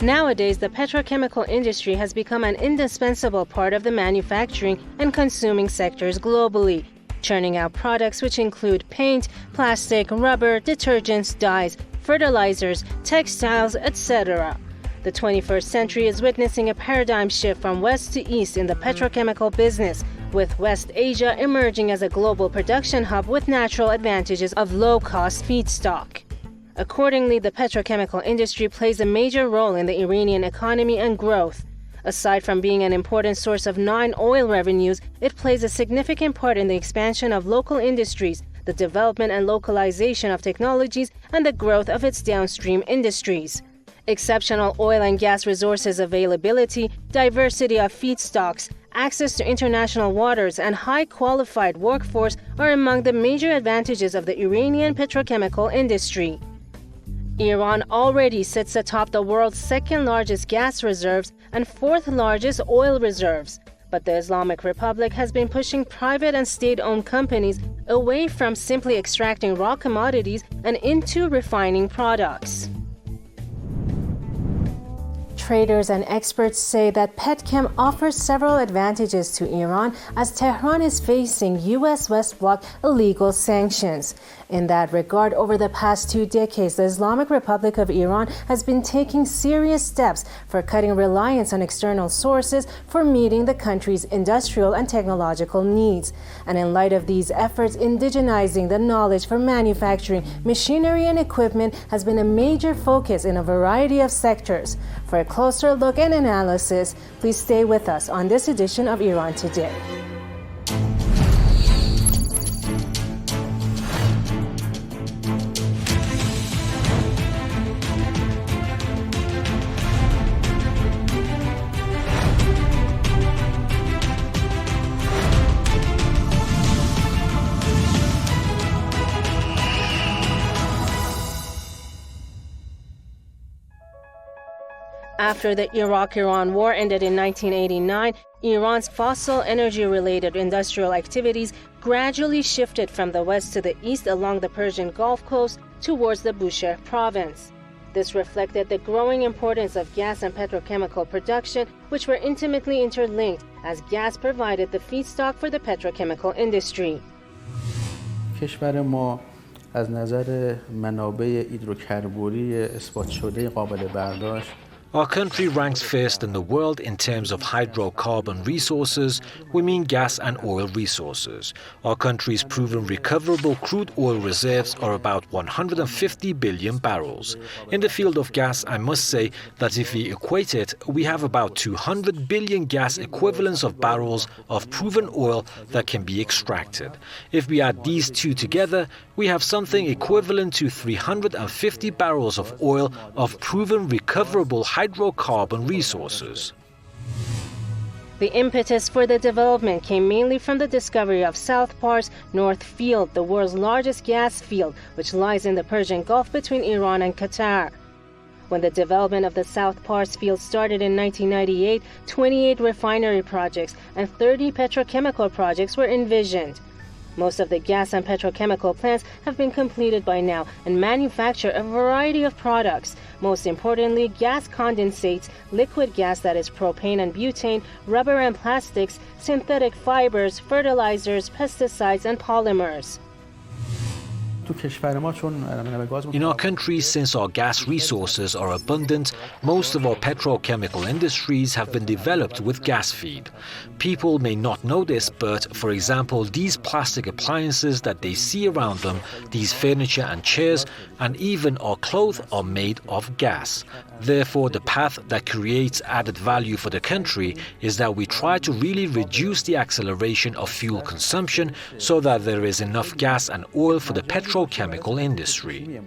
Nowadays, the petrochemical industry has become an indispensable part of the manufacturing and consuming sectors globally, churning out products which include paint, plastic, rubber, detergents, dyes, fertilizers, textiles, etc. The 21st century is witnessing a paradigm shift from west to east in the petrochemical business, with West Asia emerging as a global production hub with natural advantages of low-cost feedstock. Accordingly, the petrochemical industry plays a major role in the Iranian economy and growth. Aside from being an important source of non-oil revenues, it plays a significant part in the expansion of local industries, the development and localization of technologies, and the growth of its downstream industries. Exceptional oil and gas resources availability, diversity of feedstocks, access to international waters, and high-qualified workforce are among the major advantages of the Iranian petrochemical industry. Iran already sits atop the world's second-largest gas reserves and fourth-largest oil reserves, but the Islamic Republic has been pushing private and state-owned companies away from simply extracting raw commodities and into refining products. Traders and experts say that Petchem offers several advantages to Iran as Tehran is facing U.S. West Bloc illegal sanctions. In that regard, over the past 2 decades, the Islamic Republic of Iran has been taking serious steps for cutting reliance on external sources for meeting the country's industrial and technological needs. And in light of these efforts, indigenizing the knowledge for manufacturing machinery and equipment has been a major focus in a variety of sectors. For a closer look and analysis, please stay with us on this edition of Iran Today. After the Iraq-Iran war ended in 1989, Iran's fossil energy-related industrial activities gradually shifted from the west to the east along the Persian Gulf Coast towards the Bushehr province. This reflected the growing importance of gas and petrochemical production, which were intimately interlinked, as gas provided the feedstock for the petrochemical industry. کشور ما از نظر منابع هیدروکربوری اثبات شده قابل برداشت Our country ranks first in the world in terms of hydrocarbon resources. We mean gas and oil resources. Our country's proven recoverable crude oil reserves are about 150 billion barrels. In the field of gas, I must say that if we equate it, we have about 200 billion gas equivalents of barrels of proven oil that can be extracted. If we add these two together, we have something equivalent to 350 barrels of oil of proven recoverable hydrocarbon resources. The impetus for the development came mainly from the discovery of South Pars North Field, the world's largest gas field, which lies in the Persian Gulf between Iran and Qatar. When the development of the South Pars field started in 1998, 28 refinery projects and 30 petrochemical projects were envisioned. Most of the gas and petrochemical plants have been completed by now and manufacture a variety of products, most importantly gas condensates, liquid gas that is propane and butane, rubber and plastics, synthetic fibers, fertilizers, pesticides, and polymers. In our country, since our gas resources are abundant, most of our petrochemical industries have been developed with gas feed. People may not know this, but, for example, these plastic appliances that they see around them, these furniture and chairs, and even our clothes are made of gas. Therefore, the path that creates added value for the country is that we try to really reduce the acceleration of fuel consumption so that there is enough gas and oil for the petrochemical industry.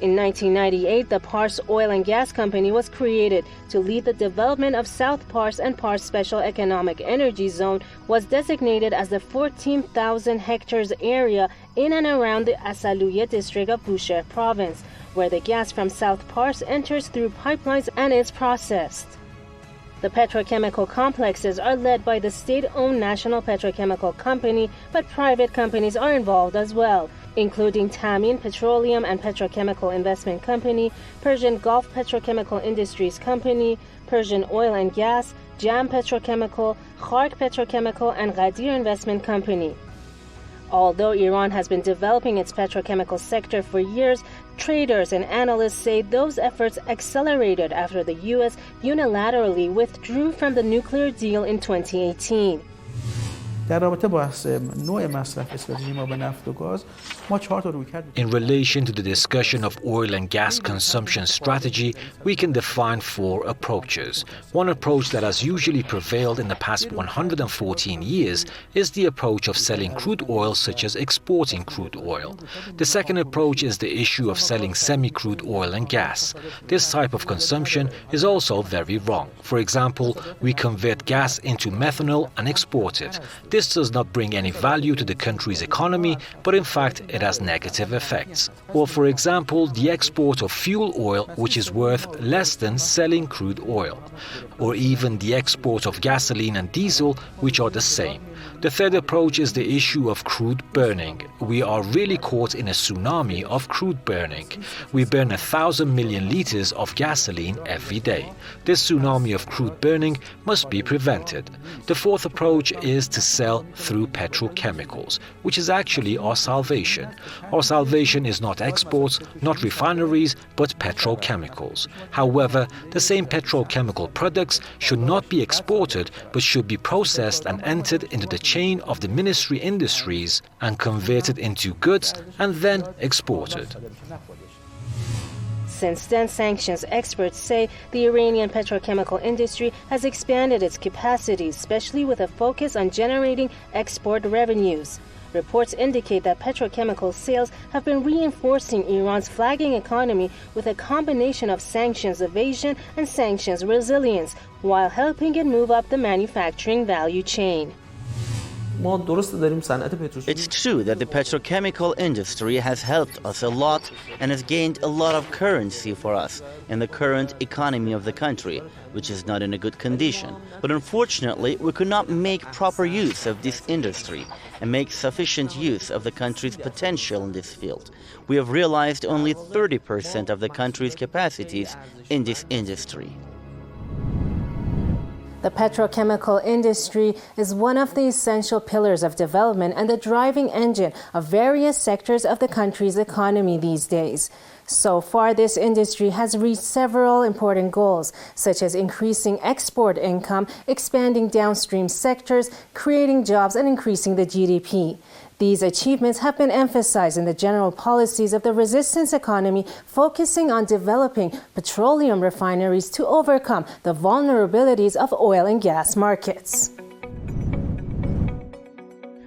In 1998, the Pars Oil and Gas Company was created to lead the development of South Pars, and Pars Special Economic Energy Zone was designated as the 14,000 hectares area in and around the Asaluye district of Bushehr province, where the gas from South Pars enters through pipelines and is processed. The petrochemical complexes are led by the state-owned National Petrochemical Company, but private companies are involved as well, including Tamin Petroleum and Petrochemical Investment Company, Persian Gulf Petrochemical Industries Company, Persian Oil and Gas, Jam Petrochemical, Khark Petrochemical, and Ghadir Investment Company. Although Iran has been developing its petrochemical sector for years, traders and analysts say those efforts accelerated after the U.S. unilaterally withdrew from the nuclear deal in 2018. در رابطه با نوع مصرف استراتژی ما به نفت و گاز ما 4 تا رویکرد In relation to the discussion of oil and gas consumption strategy, we can define 4 approaches. One approach that has usually prevailed in the past 114 years is the approach of selling crude oil, such as exporting crude oil. The second approach is the issue of selling semi-crude oil and gas. This type of consumption is also very wrong. For example, we convert gas into methanol and export it. This does not bring any value to the country's economy, but in fact it has negative effects. Or for example, the export of fuel oil, which is worth less than selling crude oil. Or even the export of gasoline and diesel, which are the same. The third approach is the issue of crude burning. We are really caught in a tsunami of crude burning. We burn 1,000 million liters of gasoline every day. This tsunami of crude burning must be prevented. The fourth approach is to sell through petrochemicals, which is actually our salvation. Our salvation is not exports, not refineries, but petrochemicals. However, the same petrochemical products should not be exported, but should be processed and entered into the chain of the ministry industries and converted into goods and then exported. Since then, sanctions experts say the Iranian petrochemical industry has expanded its capacities, especially with a focus on generating export revenues. Reports indicate that petrochemical sales have been reinforcing Iran's flagging economy with a combination of sanctions evasion and sanctions resilience, while helping it move up the manufacturing value chain. It's true that the petrochemical industry has helped us a lot and has gained a lot of currency for us in the current economy of the country, which is not in a good condition. But unfortunately, we could not make proper use of this industry and make sufficient use of the country's potential in this field. We have realized only 30% of the country's capacities in this industry. The petrochemical industry is one of the essential pillars of development and the driving engine of various sectors of the country's economy these days. So far, this industry has reached several important goals, such as increasing export income, expanding downstream sectors, creating jobs, and increasing the GDP. These achievements have been emphasized in the general policies of the resistance economy, focusing on developing petroleum refineries to overcome the vulnerabilities of oil and gas markets.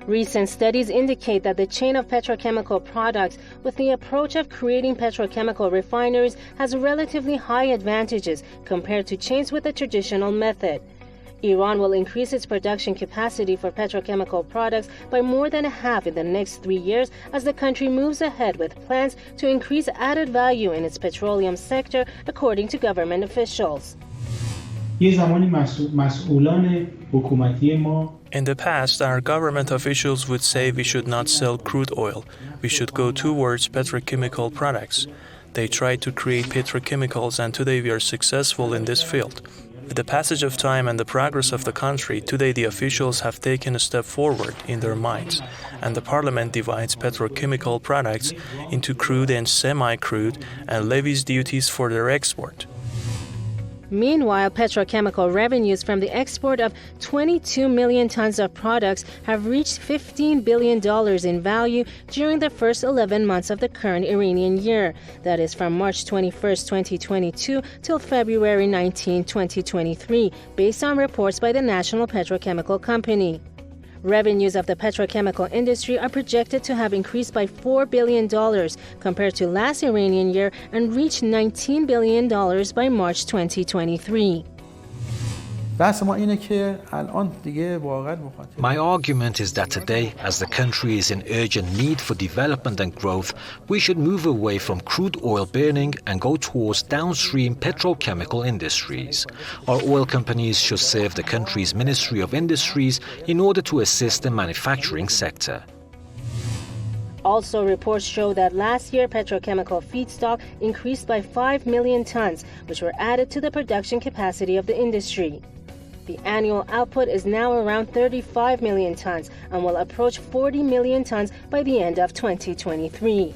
Recent studies indicate that the chain of petrochemical products with the approach of creating petrochemical refineries has relatively high advantages compared to chains with the traditional method. Iran will increase its production capacity for petrochemical products by more than a half in the next 3 years as the country moves ahead with plans to increase added value in its petroleum sector, according to government officials. In the past, our government officials would say we should not sell crude oil. We should go towards petrochemical products. They tried to create petrochemicals, and today we are successful in this field. With the passage of time and the progress of the country, today the officials have taken a step forward in their minds, and the parliament divides petrochemical products into crude and semi-crude and levies duties for their export. Meanwhile, petrochemical revenues from the export of 22 million tons of products have reached $15 billion in value during the first 11 months of the current Iranian year. That is from March 21, 2022 till February 19, 2023, based on reports by the National Petrochemical Company. Revenues of the petrochemical industry are projected to have increased by $4 billion compared to last Iranian year and reach $19 billion by March 2023. بحث ما اینه که الان دیگه واقعا مخاطب My argument is that today, as the country is in urgent need for development and growth, we should move away from crude oil burning and go towards downstream petrochemical industries. Our oil companies should serve the country's Ministry of Industries in order to assist the manufacturing sector. Also, reports show that last year petrochemical feedstock increased by 5 million tons, which were added to the production capacity of the industry. The annual output is now around 35 million tons and will approach 40 million tons by the end of 2023.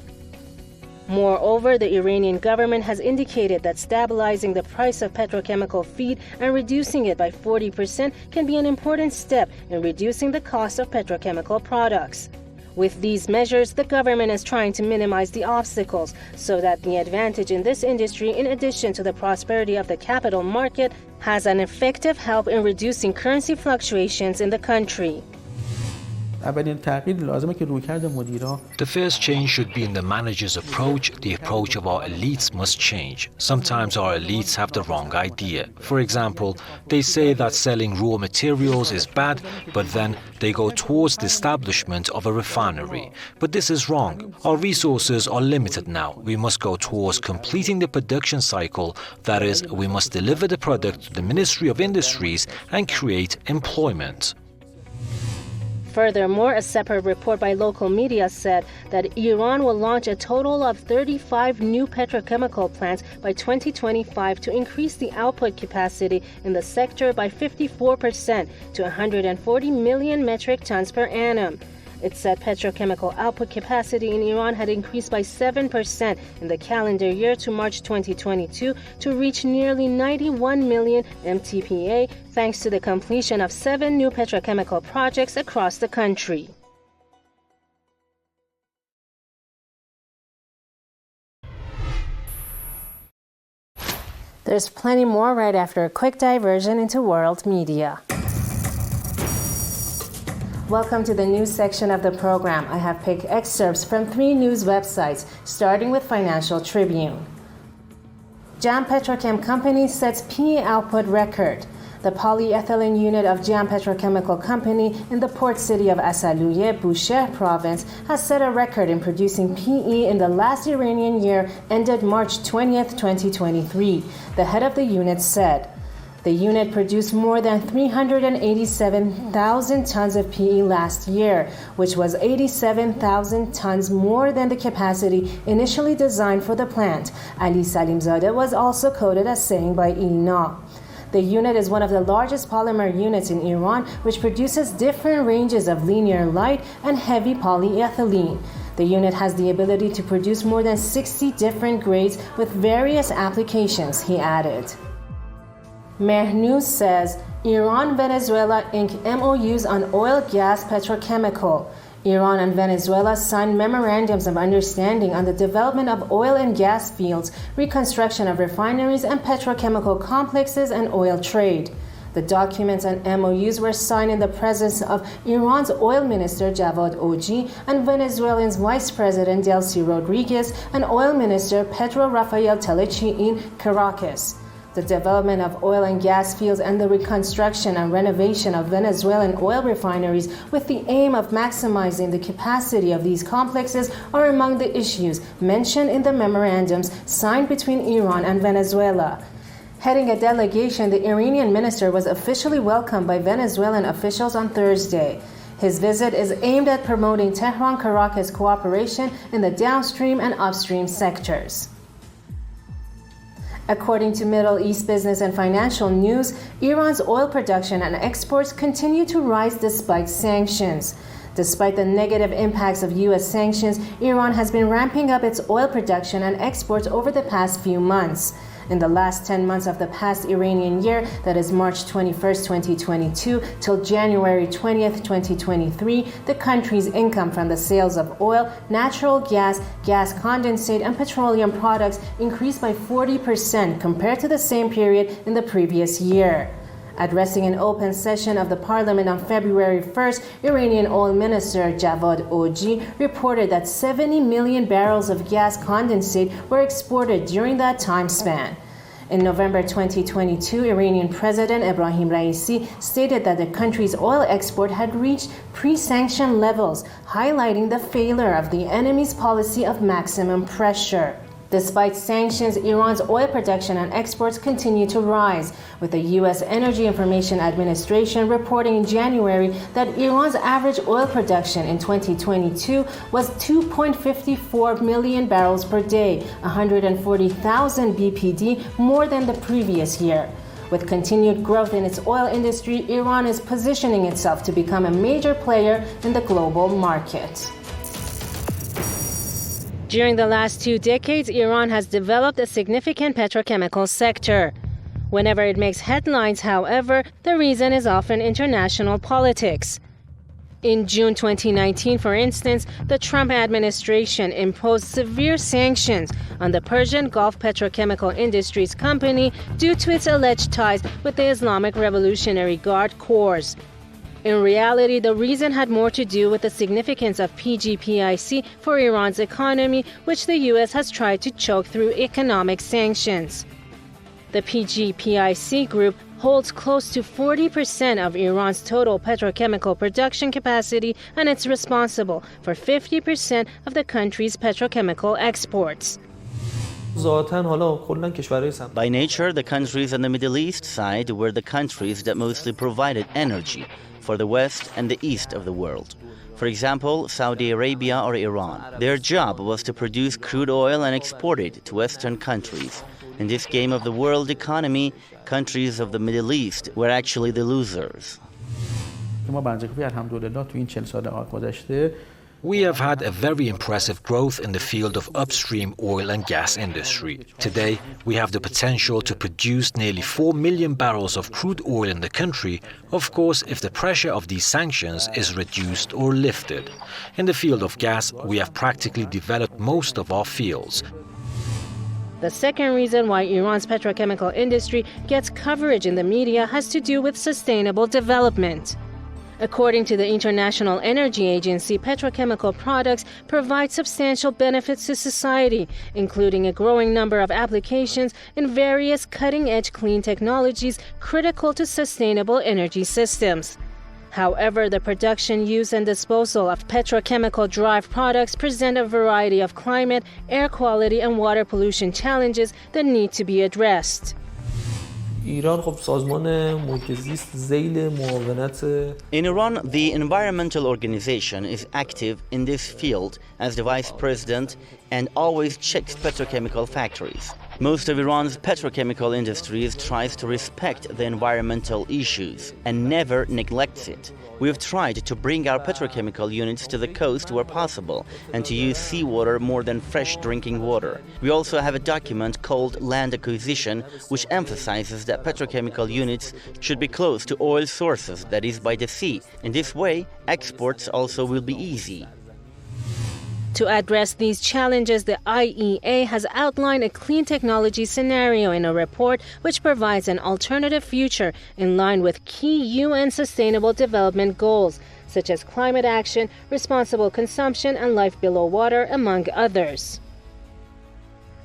Moreover, the Iranian government has indicated that stabilizing the price of petrochemical feed and reducing it by 40% can be an important step in reducing the cost of petrochemical products. With these measures, the government is trying to minimize the obstacles so that the advantage in this industry, in addition to the prosperity of the capital market, has an effective help in reducing currency fluctuations in the country. اولین تغییر لازمه که رویکرد مدیران The first change should be in the manager's approach. The approach of our elites must change. Sometimes our elites have the wrong idea. For example, they say that selling raw materials is bad, but then they go towards the establishment of a refinery. But this is wrong. Our resources are limited now. We must go towards completing the production cycle. That is, we must deliver the product to the Ministry of Industries and create employment. Furthermore, a separate report by local media said that Iran will launch a total of 35 new petrochemical plants by 2025 to increase the output capacity in the sector by 54% to 140 million metric tons per annum. It said petrochemical output capacity in Iran had increased by 7% in the calendar year to March 2022 to reach nearly 91 million MTPA, thanks to the completion of 7 new petrochemical projects across the country. There's plenty more right after a quick diversion into world media. Welcome to the news section of the program. I have picked excerpts from 3 news websites, starting with Financial Tribune. Jam Petrochem Company sets PE output record. The polyethylene unit of Jam Petrochemical Company in the port city of Asaluye, Bushehr province, has set a record in producing PE in the last Iranian year ended March 20th, 2023, the head of the unit said. The unit produced more than 387,000 tons of PE last year, which was 87,000 tons more than the capacity initially designed for the plant, Ali Salimzadeh was also quoted as saying by ILNA. The unit is one of the largest polymer units in Iran, which produces different ranges of linear light and heavy polyethylene. The unit has the ability to produce more than 60 different grades with various applications, he added. Mehr News says, Iran-Venezuela ink MOUs on oil, gas, petrochemical. Iran and Venezuela signed memorandums of understanding on the development of oil and gas fields, reconstruction of refineries and petrochemical complexes, and oil trade. The documents and MOUs were signed in the presence of Iran's oil minister Javad Oji and Venezuelan's vice president Delcy Rodriguez and oil minister Pedro Rafael Telechi in Caracas. The development of oil and gas fields and the reconstruction and renovation of Venezuelan oil refineries with the aim of maximizing the capacity of these complexes are among the issues mentioned in the memorandums signed between Iran and Venezuela. Heading a delegation, the Iranian minister was officially welcomed by Venezuelan officials on Thursday. His visit is aimed at promoting Tehran-Caracas cooperation in the downstream and upstream sectors. According to Middle East Business and Financial News, Iran's oil production and exports continue to rise despite sanctions. Despite the negative impacts of U.S. sanctions, Iran has been ramping up its oil production and exports over the past few months. In the last 10 months of the past Iranian year, that is March 21st, 2022 till January 20th, 2023, the country's income from the sales of oil, natural gas, gas condensate, and petroleum products increased by 40% compared to the same period in the previous year. Addressing an open session of the parliament on February 1st, Iranian oil minister Javad Oji reported that 70 million barrels of gas condensate were exported during that time span. In November 2022, Iranian President Ebrahim Raisi stated that the country's oil export had reached pre-sanction levels, highlighting the failure of the enemy's policy of maximum pressure. Despite sanctions, Iran's oil production and exports continue to rise, with the U.S. Energy Information Administration reporting in January that Iran's average oil production in 2022 was 2.54 million barrels per day, 140,000 BPD more than the previous year. With continued growth in its oil industry, Iran is positioning itself to become a major player in the global market. During the last 2 decades, Iran has developed a significant petrochemical sector. Whenever it makes headlines, however, the reason is often international politics. In June 2019, for instance, the Trump administration imposed severe sanctions on the Persian Gulf Petrochemical Industries company due to its alleged ties with the Islamic Revolutionary Guard Corps. In reality, the reason had more to do with the significance of PGPIC for Iran's economy, which the U.S. has tried to choke through economic sanctions. The PGPIC group holds close to 40% of Iran's total petrochemical production capacity, and it's responsible for 50% of the country's petrochemical exports. By nature, the countries on the Middle East side were the countries that mostly provided energy for the West and the East of the world. For example, Saudi Arabia or Iran. Their job was to produce crude oil and export it to Western countries. In this game of the world economy, countries of the Middle East were actually the losers. We have had a very impressive growth in the field of upstream oil and gas industry. Today, we have the potential to produce nearly 4 million barrels of crude oil in the country, of course, if the pressure of these sanctions is reduced or lifted. In the field of gas, we have practically developed most of our fields. The second reason why Iran's petrochemical industry gets coverage in the media has to do with sustainable development. According to the International Energy Agency, petrochemical products provide substantial benefits to society, including a growing number of applications in various cutting-edge clean technologies critical to sustainable energy systems. However, the production, use, and disposal of petrochemical-derived products present a variety of climate, air quality, and water pollution challenges that need to be addressed. In Iran, the environmental organization is active in this field as the vice president and always checks petrochemical factories. Most of Iran's petrochemical industries tries to respect the environmental issues and never neglects it. We have tried to bring our petrochemical units to the coast where possible and to use seawater more than fresh drinking water. We also have a document called Land Acquisition, which emphasizes that petrochemical units should be close to oil sources, that is by the sea. In this way, exports also will be easy. To address these challenges, the IEA has outlined a clean technology scenario in a report which provides an alternative future in line with key UN Sustainable Development Goals, such as climate action, responsible consumption, and life below water, among others.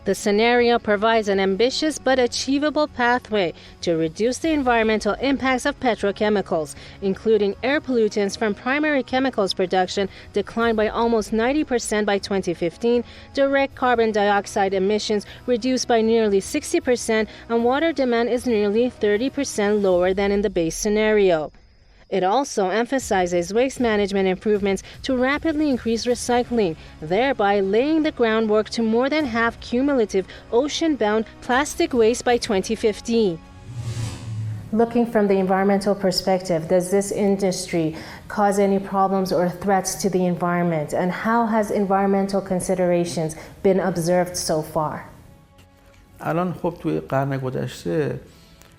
The scenario provides an ambitious but achievable pathway to reduce the environmental impacts of petrochemicals, including air pollutants from primary chemicals production declined by almost 90% by 2015, direct carbon dioxide emissions reduced by nearly 60%, and water demand is nearly 30% lower than in the base scenario. It also emphasizes waste management improvements to rapidly increase recycling, thereby laying the groundwork to more than half cumulative ocean-bound plastic waste by 2050. Looking from the environmental perspective, does this industry cause any problems or threats to the environment? And how has environmental considerations been observed so far? الان خب توی قرن گذشته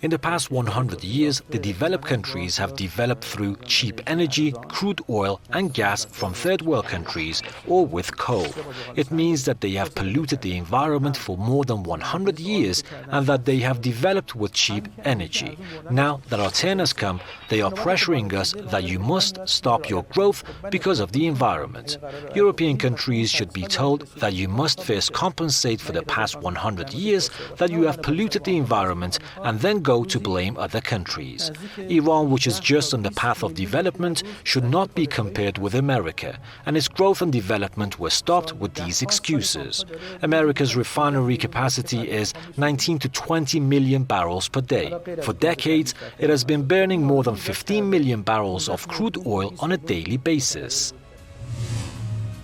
In the past 100 years, the developed countries have developed through cheap energy, crude oil and gas from third world countries or with coal. It means that they have polluted the environment for more than 100 years and that they have developed with cheap energy. Now that our turn has come, they are pressuring us that you must stop your growth because of the environment. European countries should be told that you must first compensate for the past 100 years that you have polluted the environment and then go to blame other countries. Iran, which is just on the path of development, should not be compared with America, and its growth and development were stopped with these excuses. America's refinery capacity is 19 to 20 million barrels per day. For decades, it has been burning more than 15 million barrels of crude oil on a daily basis.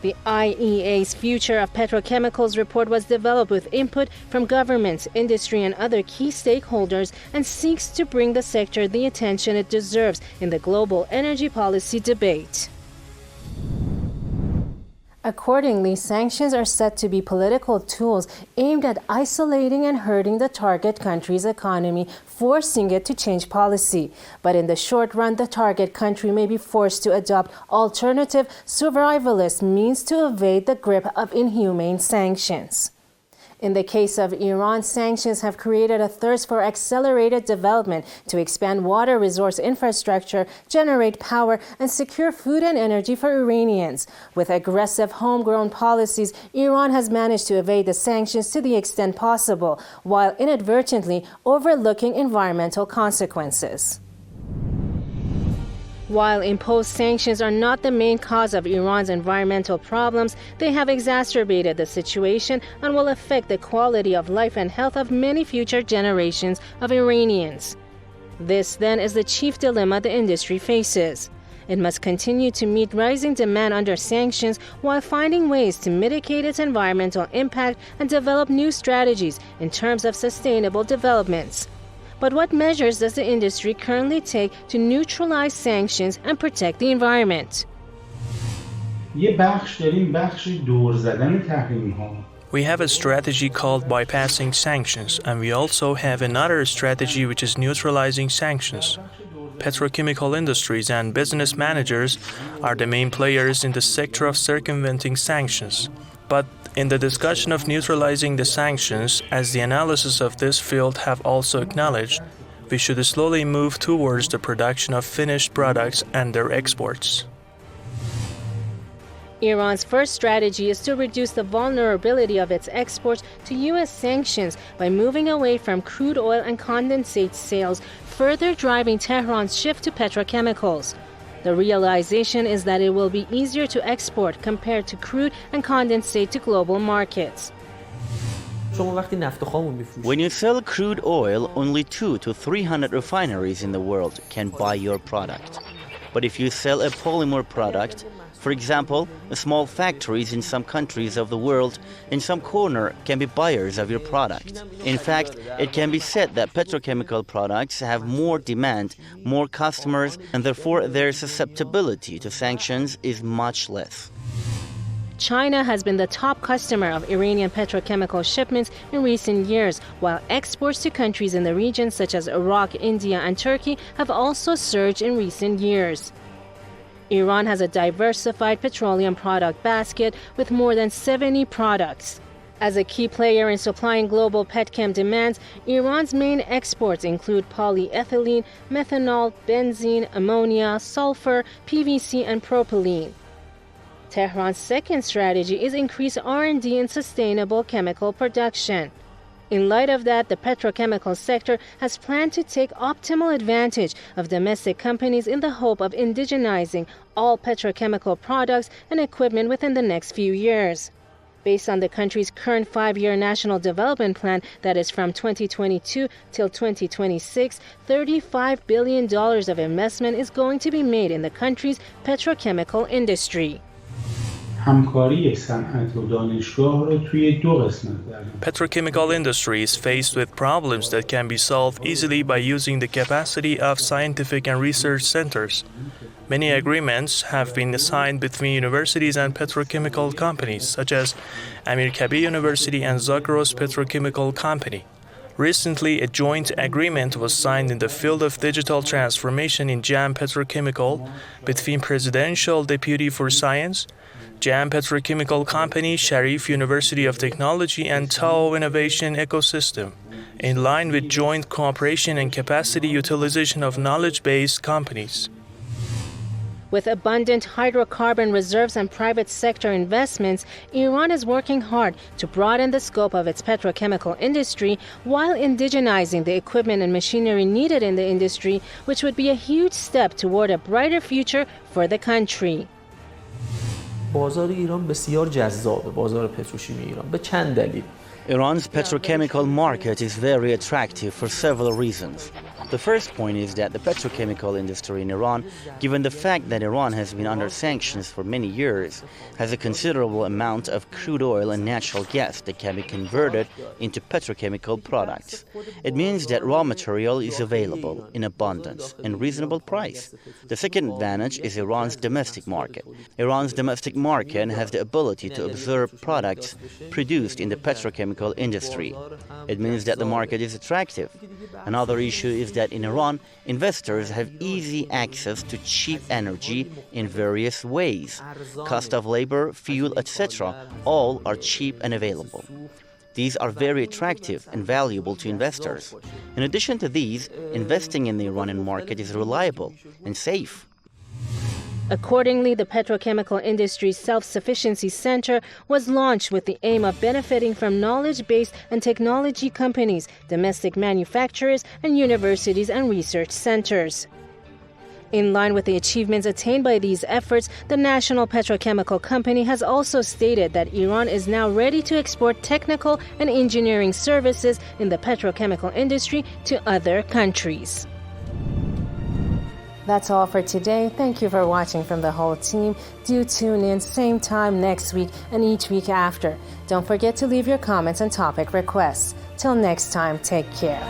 The IEA's Future of Petrochemicals report was developed with input from governments, industry and other key stakeholders and seeks to bring the sector the attention it deserves in the global energy policy debate. Accordingly, sanctions are said to be political tools aimed at isolating and hurting the target country's economy, forcing it to change policy. But in the short run, the target country may be forced to adopt alternative, survivalist means to evade the grip of inhumane sanctions. In the case of Iran, sanctions have created a thirst for accelerated development to expand water resource infrastructure, generate power, and secure food and energy for Iranians. With aggressive homegrown policies, Iran has managed to evade the sanctions to the extent possible, while inadvertently overlooking environmental consequences. While imposed sanctions are not the main cause of Iran's environmental problems, they have exacerbated the situation and will affect the quality of life and health of many future generations of Iranians. This, then, is the chief dilemma the industry faces. It must continue to meet rising demand under sanctions while finding ways to mitigate its environmental impact and develop new strategies in terms of sustainable developments. But what measures does the industry currently take to neutralize sanctions and protect the environment? We have a strategy called bypassing sanctions, and we also have another strategy which is neutralizing sanctions. Petrochemical industries and business managers are the main players in the sector of circumventing sanctions. But in the discussion of neutralizing the sanctions, as the analysis of this field have also acknowledged, we should slowly move towards the production of finished products and their exports. Iran's first strategy is to reduce the vulnerability of its exports to U.S. sanctions by moving away from crude oil and condensate sales, further driving Tehran's shift to petrochemicals. The realization is that it will be easier to export compared to crude and condensate to global markets. When you sell crude oil, only 200 to 300 refineries in the world can buy your product. But if you sell a polymer product, for example, small factories in some countries of the world in some corner can be buyers of your product. In fact, it can be said that petrochemical products have more demand, more customers, and therefore their susceptibility to sanctions is much less. China has been the top customer of Iranian petrochemical shipments in recent years, while exports to countries in the region such as Iraq, India, and Turkey have also surged in recent years. Iran has a diversified petroleum product basket with more than 70 products. As a key player in supplying global petchem demands, Iran's main exports include polyethylene, methanol, benzene, ammonia, sulfur, PVC, and propylene. Tehran's second strategy is increase R&D in sustainable chemical production. In light of that, the petrochemical sector has planned to take optimal advantage of domestic companies in the hope of indigenizing all petrochemical products and equipment within the next few years. Based on the country's current 5-year national development plan that is from 2022 till 2026, $35 billion of investment is going to be made in the country's petrochemical industry. Petrochemical industry is faced with problems that can be solved easily by using the capacity of scientific and research centers. Many agreements have been signed between universities and petrochemical companies, such as Amirkabi University and Zagros Petrochemical Company. Recently, a joint agreement was signed in the field of digital transformation in JAM Petrochemical between Presidential Deputy for Science, JAM Petrochemical Company, Sharif University of Technology, and Tao Innovation Ecosystem, in line with joint cooperation and capacity utilization of knowledge-based companies. With abundant hydrocarbon reserves and private sector investments, Iran is working hard to broaden the scope of its petrochemical industry while indigenizing the equipment and machinery needed in the industry, which would be a huge step toward a brighter future for the country. بازار ایران بسیار جذابه، بازار پتروشیمی ایران به چند دلیل. Iran's petrochemical market is very attractive for several reasons. The first point is that the petrochemical industry in Iran, given the fact that Iran has been under sanctions for many years, has a considerable amount of crude oil and natural gas that can be converted into petrochemical products. It means that raw material is available in abundance and reasonable price. The second advantage is Iran's domestic market. Iran's domestic market has the ability to absorb products produced in the petrochemical industry. It means that the market is attractive. Another issue is that in Iran, investors have easy access to cheap energy in various ways. Cost of labor, fuel, etc. all are cheap and available. These are very attractive and valuable to investors. In addition to these, investing in the Iranian market is reliable and safe. Accordingly, the Petrochemical Industry Self-Sufficiency Center was launched with the aim of benefiting from knowledge-based and technology companies, domestic manufacturers, and universities and research centers. In line with the achievements attained by these efforts, the National Petrochemical Company has also stated that Iran is now ready to export technical and engineering services in the petrochemical industry to other countries. That's all for today. Thank you for watching from the whole team. Do tune in same time next week and each week after. Don't forget to leave your comments and topic requests. Till next time, take care.